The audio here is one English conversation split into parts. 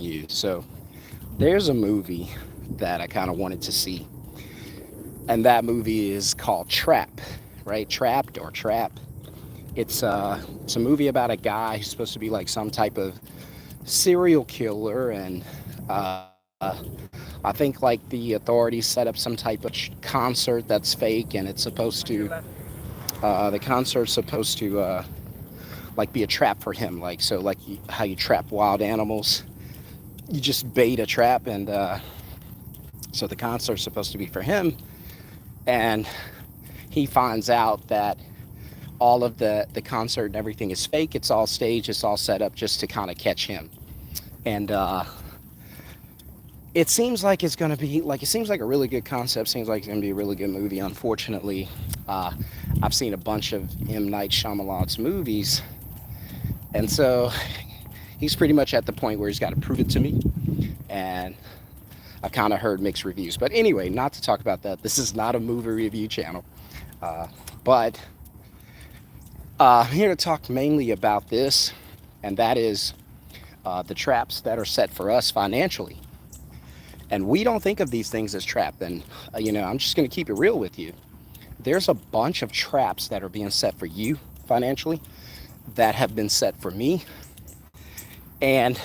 you. So there's a movie that I kind of wanted to see, and that movie is called Trap, right? Trapped or Trap. It's a movie about a guy who's supposed to be like some type of serial killer, and uh, I think like the authorities set up some type of concert that's fake, and it's supposed to the concert's supposed to like be a trap for him, like so like how you trap wild animals. You just bait a trap, and so the concert's supposed to be for him, and he finds out that all of the concert and everything is fake. It's all staged. It's all set up just to kind of catch him. And it seems like it's going to be like it seems like a really good concept. Seems like it's going to be a really good movie. Unfortunately, uh, I've seen a bunch of M. Night Shyamalan's movies, and so he's pretty much at the point where he's got to prove it to me. And I've kind of heard mixed reviews. But anyway, not to talk about that. This is not a movie review channel. But I'm here to talk mainly about this, and that is the traps that are set for us financially. And we don't think of these things as trap. And, I'm just going to keep it real with you. There's a bunch of traps that are being set for you financially that have been set for me. And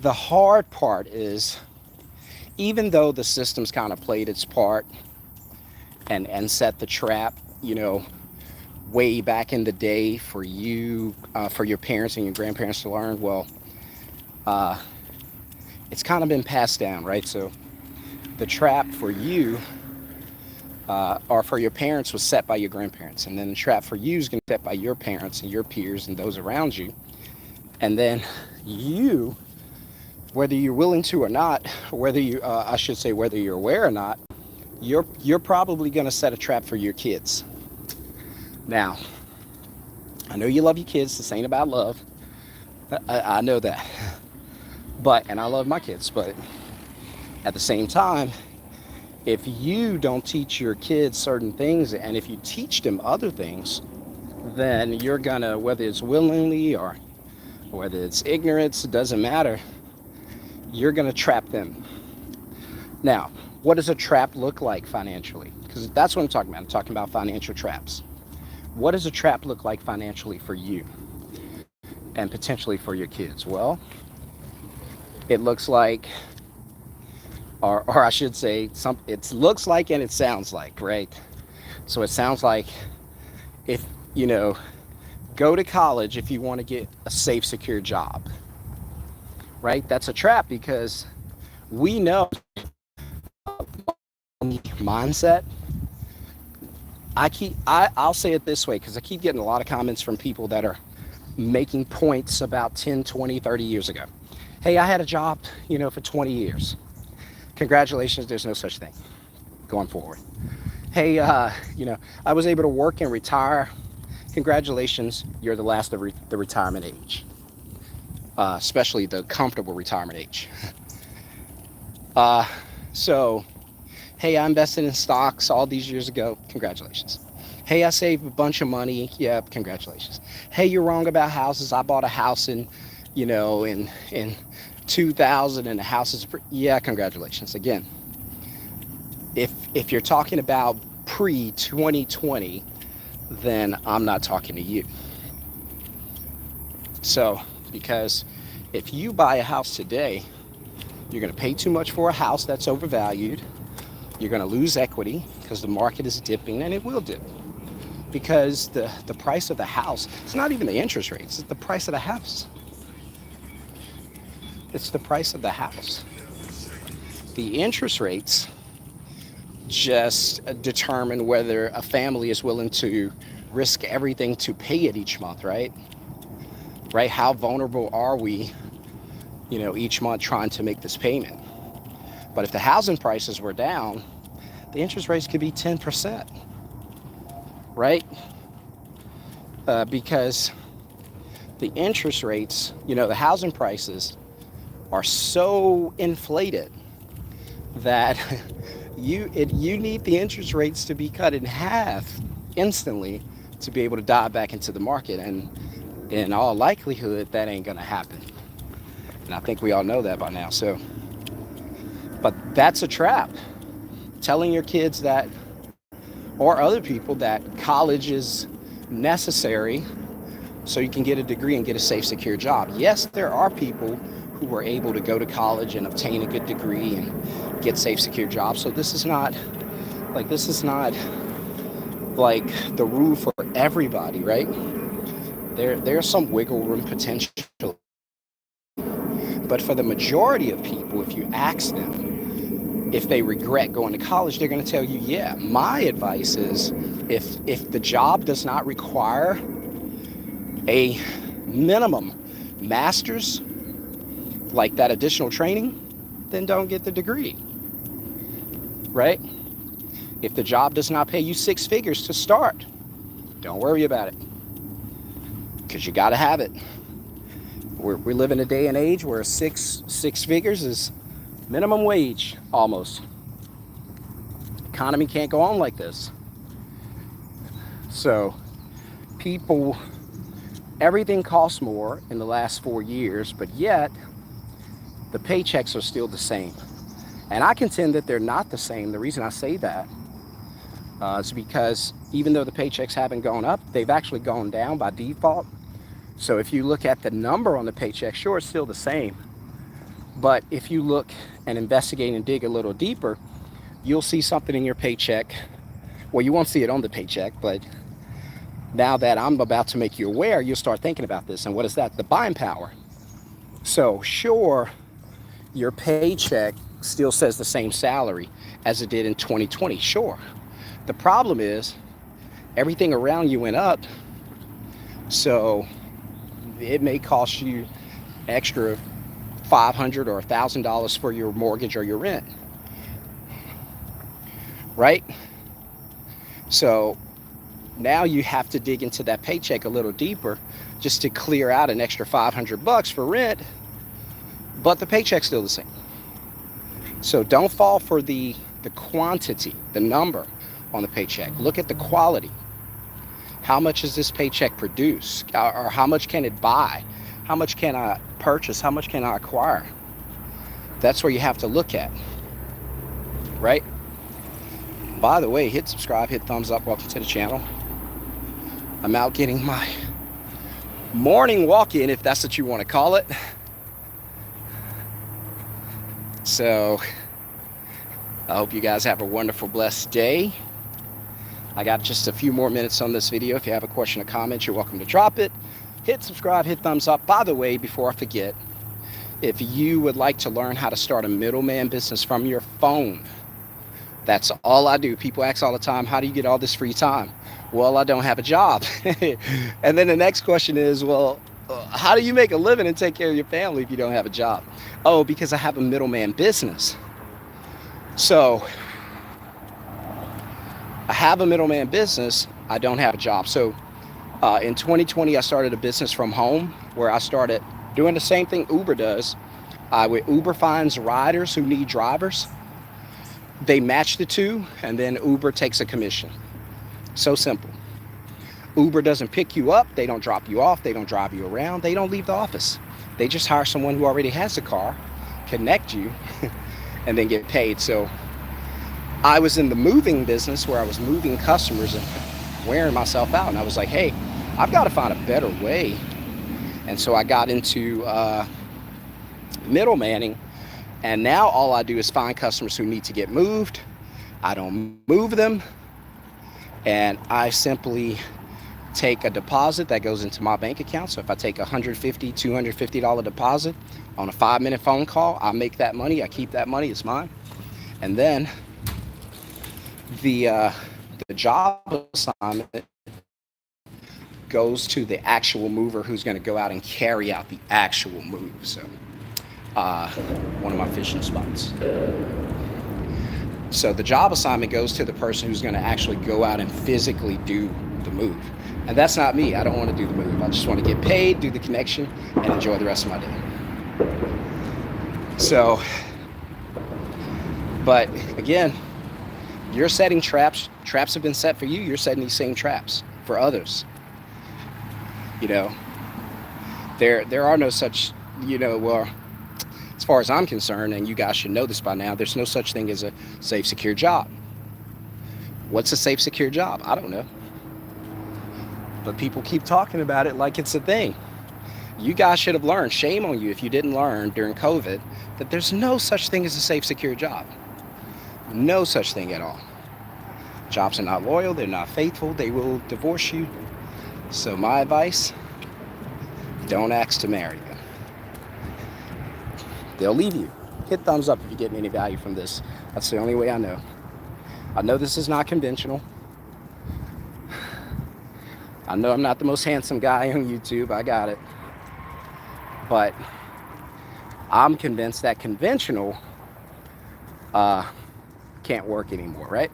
the hard part is, even though the system's kind of played its part and set the trap, way back in the day for you, for your parents and your grandparents to learn, well, uh, it's kind of been passed down, right? So the trap for you or for your parents was set by your grandparents, and then the trap for you is going to be set by your parents and your peers and those around you. And then you, whether you're willing to or not, whether you, I should say, whether you're aware or not, you're probably going to set a trap for your kids. Now, I know you love your kids. This ain't about love. I know that. And I love my kids. But at the same time, if you don't teach your kids certain things, and if you teach them other things, then you're gonna, whether it's willingly or whether it's ignorance, it doesn't matter, you're gonna trap them. Now, what does a trap look like financially? Because that's what I'm talking about. I'm talking about financial traps. What does a trap look like financially for you and potentially for your kids? Well, it looks like, or I should say, it looks like and it sounds like, right? So it sounds like if, go to college if you want to get a safe, secure job, right? That's a trap, because we know mindset. I'll say it this way, because I keep getting a lot of comments from people that are making points about 10, 20, 30 years ago. Hey, I had a job, for 20 years. Congratulations, there's no such thing going forward. Hey, I was able to work and retire. Congratulations, you're the last of the retirement age, especially the comfortable retirement age. So, hey, I invested in stocks all these years ago. Congratulations. Hey, I saved a bunch of money. Yeah, congratulations. Hey, you're wrong about houses. I bought a house in 2000, and the house is yeah, congratulations. Again, if you're talking about pre 2020, then I'm not talking to you. So, because if you buy a house today, you're going to pay too much for a house that's overvalued. You're going to lose equity because the market is dipping, and it will dip. Because the price of the house, it's not even the interest rates, it's the price of the house. It's the price of the house. The interest rates just determine whether a family is willing to risk everything to pay it each month, right? Right? How vulnerable are we, each month trying to make this payment? But if the housing prices were down, the interest rates could be 10%, right? Because the interest rates, the housing prices are so inflated that you need the interest rates to be cut in half instantly to be able to dive back into the market, and in all likelihood that ain't gonna happen. And I think we all know that by now. So, but that's a trap. Telling your kids that, or other people, that college is necessary so you can get a degree and get a safe, secure job. Yes, there are people who were able to go to college and obtain a good degree and get safe, secure jobs. So this is not like the rule for everybody, right? There's some wiggle room potential. But for the majority of people, if you ask them if they regret going to college, they're going to tell you, yeah. My advice is, if the job does not require a minimum master's, like that additional training, then don't get the degree, right? If the job does not pay you 6 figures to start, don't worry about it, because you got to have it. We live in a day and age where six figures is minimum wage almost. Economy can't go on like this. So everything costs more in the last 4 years, but yet the paychecks are still the same. And I contend that they're not the same. The reason I say that is because even though the paychecks haven't gone up, they've actually gone down by default. So if you look at the number on the paycheck, sure, it's still the same. But if you look and investigate and dig a little deeper, you'll see something in your paycheck. Well, you won't see it on the paycheck, but now that I'm about to make you aware, you'll start thinking about this. And what is that? The buying power. So sure, your paycheck still says the same salary as it did in 2020. Sure. The problem is everything around you went up. So it may cost you extra $500 or $1,000 for your mortgage or your rent, right? So now you have to dig into that paycheck a little deeper just to clear out an extra $500 for rent, but the paycheck's still the same. So don't fall for the quantity, the number on the paycheck. Look at the quality. How much does this paycheck produce? Or how much can it buy? How much can I purchase? How much can I acquire? That's where you have to look at, right? By the way, hit subscribe, hit thumbs up, welcome to the channel. I'm out getting my morning walk-in, if that's what you want to call it. So I hope you guys have a wonderful, blessed day. I got just a few more minutes on this video. If you have a question or comment, you're welcome to drop it. Hit subscribe, hit thumbs up. By the way, before I forget, if you would like to learn how to start a middleman business from your phone, that's all I do. People ask all the time, how do you get all this free time? Well, I don't have a job. And then the next question is, well, how do you make a living and take care of your family if you don't have a job? Oh, because I have a middleman business. So I have a middleman business, I don't have a job. So in 2020, I started a business from home where I started doing the same thing Uber does. Uber finds riders who need drivers. They match the two, and then Uber takes a commission. So simple. Uber doesn't pick you up, they don't drop you off, they don't drive you around, they don't leave the office. They just hire someone who already has a car, connect you, and then get paid. So I was in the moving business where I was moving customers and wearing myself out. And I was like, hey, I've got to find a better way. And so I got into middlemaning. And now all I do is find customers who need to get moved. I don't move them. And I simply take a deposit that goes into my bank account. So if I take $150, $250 deposit on a 5-minute phone call, I make that money. I keep that money. It's mine. And then the job assignment goes to the actual mover who's going to go out and carry out the actual move. So one of my fishing spots. So the job assignment goes to the person who's going to actually go out and physically do the move. And that's not me. I don't want to do the move. I just want to get paid, do the connection, and enjoy the rest of my day. So, but again, you're setting traps. Traps have been set for you. You're setting these same traps for others. You know, there are no such, well, far as I'm concerned, and you guys should know this by now, there's no such thing as a safe, secure job. What's a safe, secure job? I don't know. But people keep talking about it like it's a thing. You guys should have learned, shame on you if you didn't learn during COVID, that there's no such thing as a safe, secure job. No such thing at all. Jobs are not loyal, they're not faithful, they will divorce you. So my advice, don't ask to marry them. They'll leave you. Hit thumbs up if you're getting any value from this. That's the only way I know. I know this is not conventional. I know I'm not the most handsome guy on YouTube, I got it. But I'm convinced that conventional can't work anymore, right?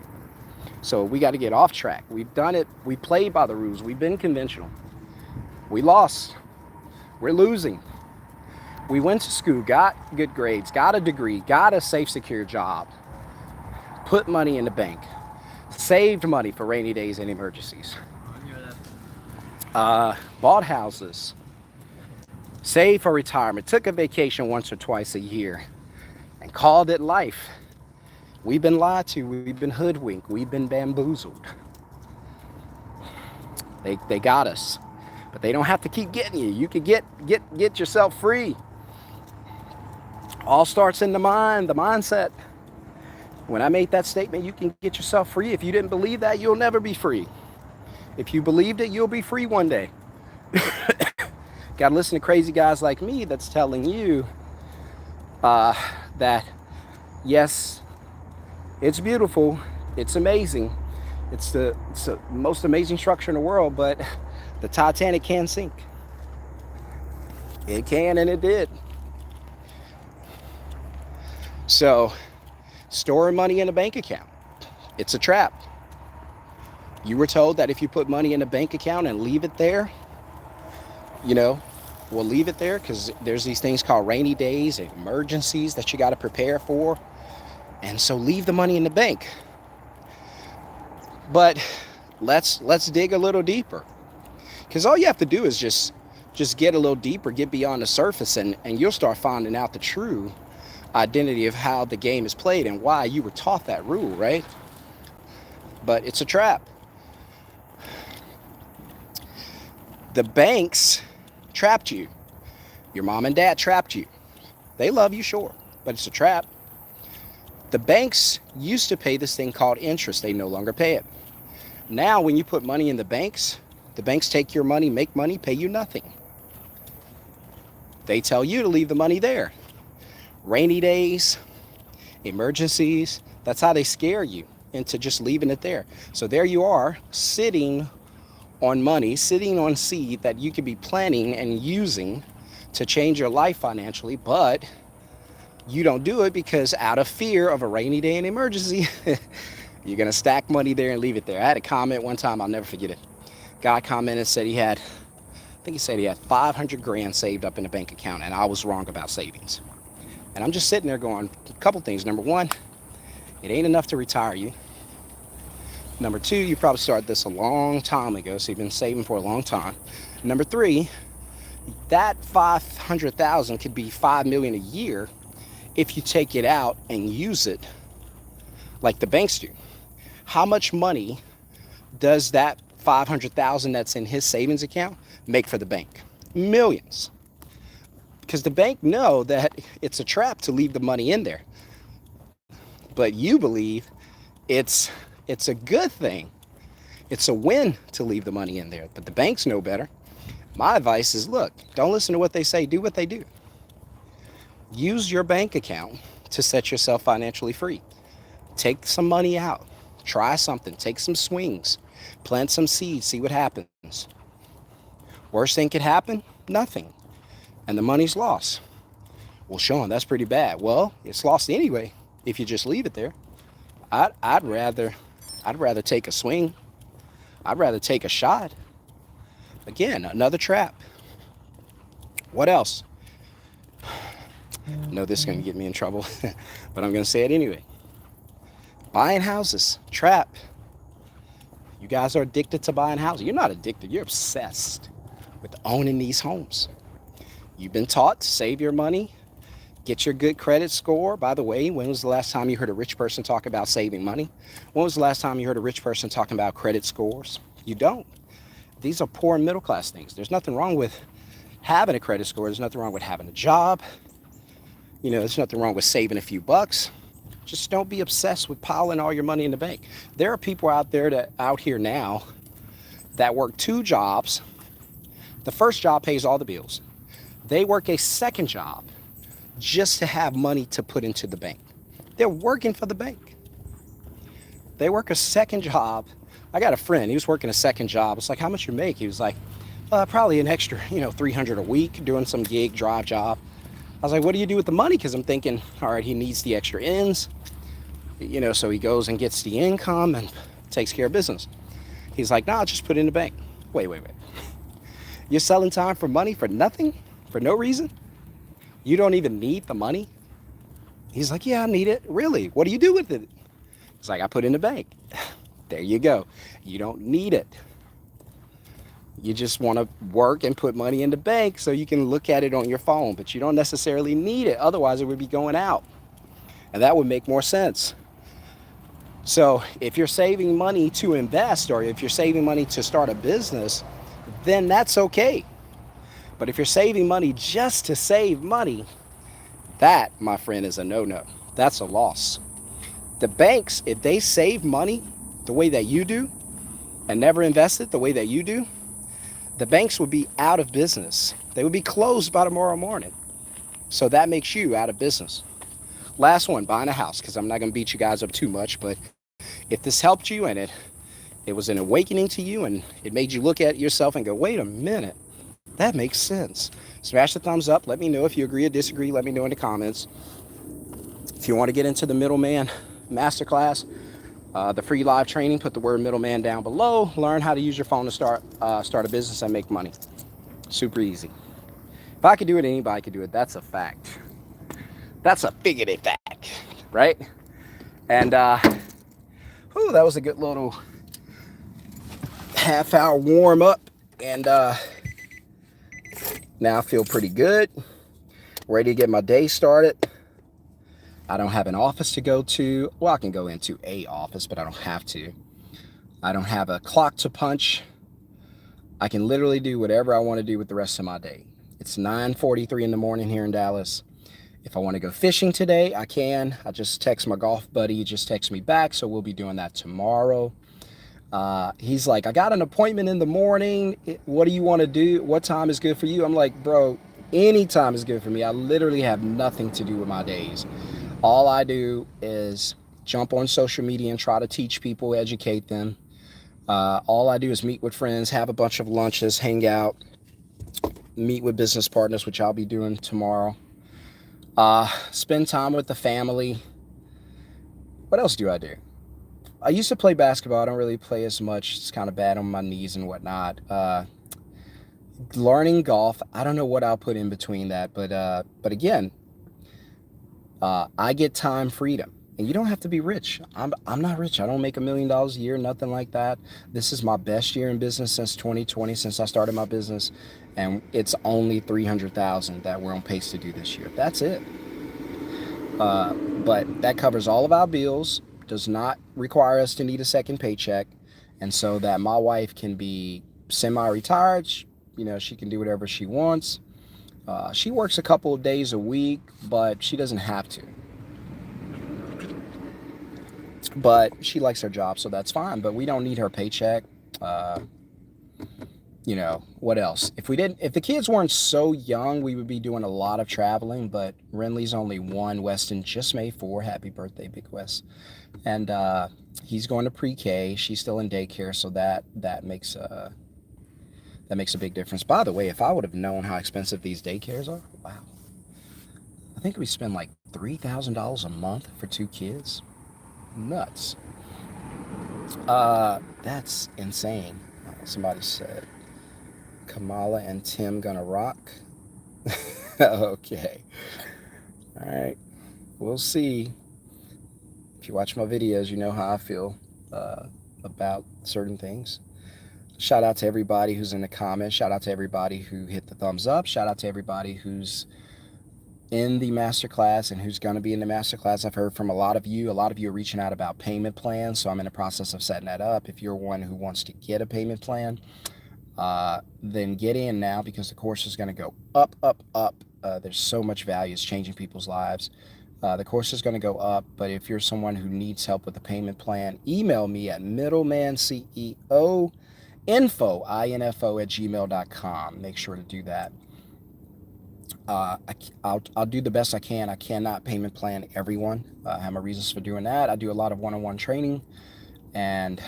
So we got to get off track. We've done it. We played by the rules. We've been conventional. We lost. We're losing. We went to school, got good grades, got a degree, got a safe, secure job, put money in the bank, saved money for rainy days and emergencies, bought houses, saved for retirement, took a vacation once or twice a year, and called it life. We've been lied to, we've been hoodwinked, we've been bamboozled. They got us, but they don't have to keep getting you. You can get yourself free. All starts in the mind, the mindset. When I made that statement, you can get yourself free. If you didn't believe that, you'll never be free. If you believed it, you'll be free one day. Got to listen to crazy guys like me that's telling you that, yes, it's beautiful, it's amazing, it's the most amazing structure in the world, but the Titanic can sink. It can, and it did. So, storing money in a bank account, it's a trap. You were told that if you put money in a bank account and leave it there, we'll leave it there because there's these things called rainy days and emergencies that you got to prepare for. And so leave the money in the bank. But let's dig a little deeper. Because all you have to do is just get a little deeper, get beyond the surface, and you'll start finding out the true identity of how the game is played and why you were taught that rule, right? But it's a trap. The banks trapped you. Your mom and dad trapped you. They love you, sure, but it's a trap. The banks used to pay this thing called interest. They no longer pay it. Now, when you put money in the banks take your money, make money, pay you nothing. They tell you to leave the money there. Rainy days, emergencies, that's how they scare you into just leaving it there. So there you are, sitting on money, sitting on seed that you could be planning and using to change your life financially, but you don't do it because out of fear of a rainy day and emergency, you're going to stack money there and leave it there. I had a comment one time, I'll never forget it. Guy commented, said he had 500 grand saved up in a bank account, and I was wrong about savings. And I'm just sitting there going, a couple things. Number one, it ain't enough to retire you. Number two, you probably started this a long time ago, so you've been saving for a long time. Number three, that 500,000 could be 5 million a year if you take it out and use it like the banks do. How much money does that 500,000 that's in his savings account make for the bank? Millions. Because the bank know that it's a trap to leave the money in there. But you believe it's a good thing. It's a win to leave the money in there. But the banks know better. My advice is, look, don't listen to what they say, do what they do. Use your bank account to set yourself financially free. Take some money out. Try something. Take some swings. Plant some seeds. See what happens. Worst thing could happen? Nothing. And the money's lost. Well, Shon, that's pretty bad. Well, it's lost anyway if you just leave it there. I'd rather take a swing. I'd rather take a shot. Again, another trap. What else? I know this is going to get me in trouble, but I'm going to say it anyway. Buying houses, trap. You guys are addicted to buying houses. You're not addicted. You're obsessed with owning these homes. You've been taught to save your money, Get your good credit score. By the way, when was the last time you heard a rich person talk about saving money? When was the last time you heard a rich person talking about credit scores? You don't. These are poor and middle class things. There's nothing wrong with having a credit score. There's nothing wrong with having a job. There's nothing wrong with saving a few bucks. Just don't be obsessed with piling all your money in the bank. There are people out here now that work two jobs. The first job pays all the bills. They work a second job just to have money to put into the bank. They're working for the bank. They work a second job. I got a friend, he was working a second job. It's like, how much you make? He was like, probably an extra, 300 a week doing some gig drive job. I was like, what do you do with the money? Because I'm thinking, all right, he needs the extra ends, so he goes and gets the income and takes care of business. He's like, nah, just put it in the bank. Wait. You're selling time for money for nothing? For no reason? You don't even need the money? He's like, yeah, I need it. Really? What do you do with it? He's like, I put it in the bank. There you go. You don't need it. You just want to work and put money in the bank so you can look at it on your phone, but you don't necessarily need it. Otherwise, it would be going out. And that would make more sense. So if you're saving money to invest, or if you're saving money to start a business, then that's okay. But if you're saving money just to save money, that, my friend, is a no-no. That's a loss. The banks, if they save money the way that you do and never invest it the way that you do, the banks would be out of business. They would be closed by tomorrow morning. So that makes you out of business. Last one, buying a house, because I'm not going to beat you guys up too much, but if this helped you and it was an awakening to you and it made you look at yourself and go, wait a minute, that makes sense. Smash the thumbs up. Let me know if you agree or disagree. Let me know in the comments. If you want to get into the Middleman Masterclass, the free live training, put the word Middleman down below. Learn how to use your phone to start a business and make money. Super easy. If I could do it, anybody could do it. That's a fact. That's a bigoted fact, right? And that was a good little half-hour warm-up. And now I feel pretty good. Ready to get my day started. I don't have an office to go to. Well, I can go into a office, but I don't have to. I don't have a clock to punch. I can literally do whatever I want to do with the rest of my day. It's 9:43 in the morning here in Dallas. If I want to go fishing today, I can. I just text my golf buddy. He just texted me back, so we'll be doing that tomorrow. He's like, I got an appointment in the morning. What do you want to do? What time is good for you? I'm like, bro, any time is good for me. I literally have nothing to do with my days. All I do is jump on social media and try to teach people, educate them. All I do is meet with friends, have a bunch of lunches, hang out, meet with business partners, which I'll be doing tomorrow. Spend time with the family. What else do I do? I used to play basketball. I don't really play as much. It's kind of bad on my knees and whatnot. Learning golf. I don't know what I'll put in between that, but again, I get time freedom. And you don't have to be rich. I'm not rich. I don't make $1 million a year, nothing like that. This is my best year in business since 2020, since I started my business. And it's only $300,000 that we're on pace to do this year. That's it. But that covers all of our bills, does not require us to need a second paycheck. And so that my wife can be semi-retired, she can do whatever she wants. She works a couple of days a week, but she doesn't have to. But she likes her job, so that's fine. But we don't need her paycheck. What else? If the kids weren't so young, we would be doing a lot of traveling. But Renly's only 1. Weston just made 4. Happy birthday, Big West. And he's going to pre-K. She's still in daycare, so that makes a big difference. By the way, if I would have known how expensive these daycares are, wow. I think we spend like $3,000 a month for 2 kids. Nuts. That's insane. Somebody said Kamala and Tim gonna rock. Okay. All right. We'll see. If you watch my videos, you know how I feel about certain things. Shout out to everybody who's in the comments. Shout out to everybody who hit the thumbs up. Shout out to everybody who's in the masterclass and who's going to be in the masterclass. I've heard from a lot of you. A lot of you are reaching out about payment plans, so I'm in the process of setting that up. If you're one who wants to get a payment plan, then get in now, because the course is going to go up, up, up. There's so much value. It's changing people's lives. The course is going to go up, but if you're someone who needs help with a payment plan, email me at middlemanceo info@gmail.com. Make sure to do that. I'll do the best I can. I cannot payment plan everyone. I have my reasons for doing that. I do a lot of one-on-one training, and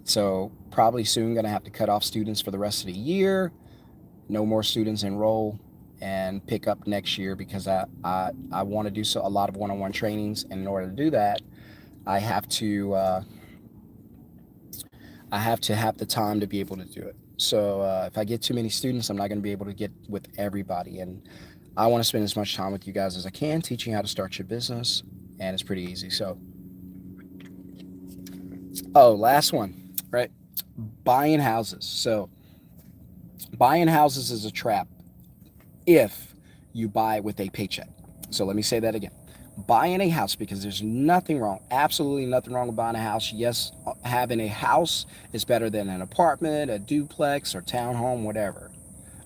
so probably soon going to have to cut off students for the rest of the year. No more students enroll, and pick up next year, because I want to do a lot of one-on-one trainings, and in order to do that, I have to have the time to be able to do it. So if I get too many students, I'm not going to be able to get with everybody. And I want to spend as much time with you guys as I can, teaching how to start your business. And it's pretty easy. So, last one, right? Buying houses. So buying houses is a trap if you buy with a paycheck. So let me say that again. Buying a house, because there's nothing wrong, absolutely nothing wrong with buying a house. Yes, having a house is better than an apartment, a duplex, or townhome, whatever.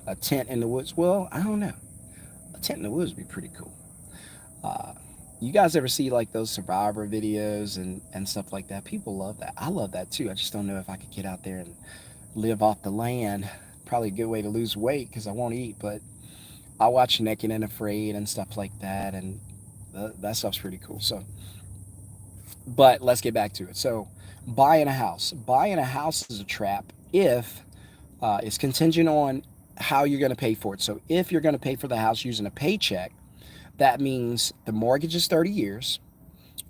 A tent in the woods, well, I don't know. A tent in the woods would be pretty cool. You guys ever see like those survivor videos and stuff like that? People love that. I love that too. I just don't know if I could get out there and live off the land. Probably a good way to lose weight, because I won't eat, but I watch Naked and Afraid and stuff like that, and that stuff's pretty cool. So, but let's get back to it. So, buying a house. Buying a house is a trap if it's contingent on how you're going to pay for it. So, if you're going to pay for the house using a paycheck, that means the mortgage is 30 years,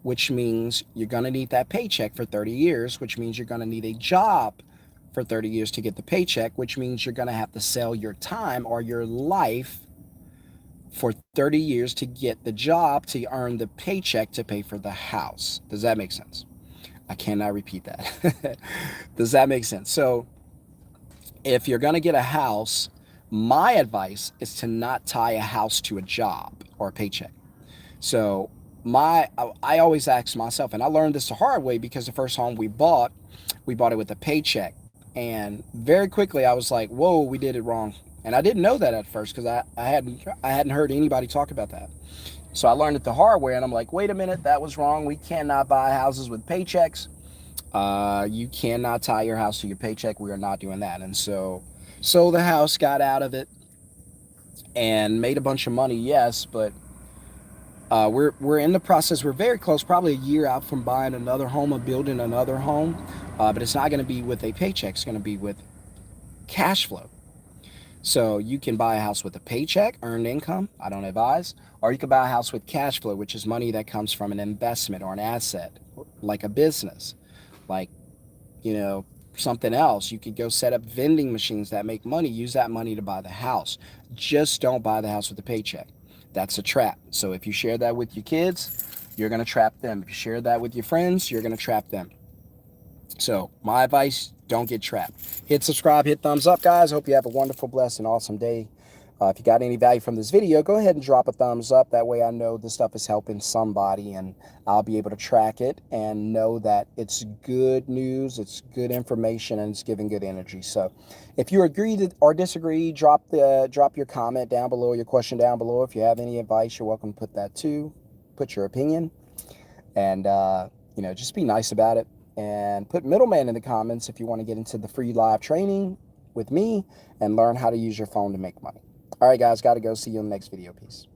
which means you're going to need that paycheck for 30 years, which means you're going to need a job for 30 years to get the paycheck, which means you're going to have to sell your time or your life for 30 years to get the job to earn the paycheck to pay for the house. Does that make sense? I cannot repeat that. Does that make sense? So if you're going to get a house, my advice is to not tie a house to a job or a paycheck. So I always ask myself, and I learned this the hard way, because the first home we bought it with a paycheck. And very quickly I was like, whoa, we did it wrong. And I didn't know that at first, because I hadn't heard anybody talk about that. So I learned it the hard way, and I'm like, wait a minute, that was wrong. We cannot buy houses with paychecks. You cannot tie your house to your paycheck. We are not doing that. And so the house, got out of it, and made a bunch of money, yes, but we're in the process. We're very close, probably a year out from buying another home or building another home. But it's not going to be with a paycheck. It's going to be with cash flow. So you can buy a house with a paycheck, earned income, I don't advise, or you can buy a house with cash flow, which is money that comes from an investment or an asset, like a business, like, something else. You could go set up vending machines that make money, use that money to buy the house. Just don't buy the house with a paycheck. That's a trap. So if you share that with your kids, you're going to trap them. If you share that with your friends, you're going to trap them. So my advice, don't get trapped. Hit subscribe, hit thumbs up, guys. Hope you have a wonderful, blessed, and awesome day. If you got any value from this video, go ahead and drop a thumbs up. That way I know this stuff is helping somebody, and I'll be able to track it and know that it's good news, it's good information, and it's giving good energy. So if you agree or disagree, drop your comment down below, your question down below. If you have any advice, you're welcome to put that too. Put your opinion, and just be nice about it. And put Middleman in the comments if you want to get into the free live training with me and learn how to use your phone to make money. All right, guys, got to go. See you in the next video. Peace.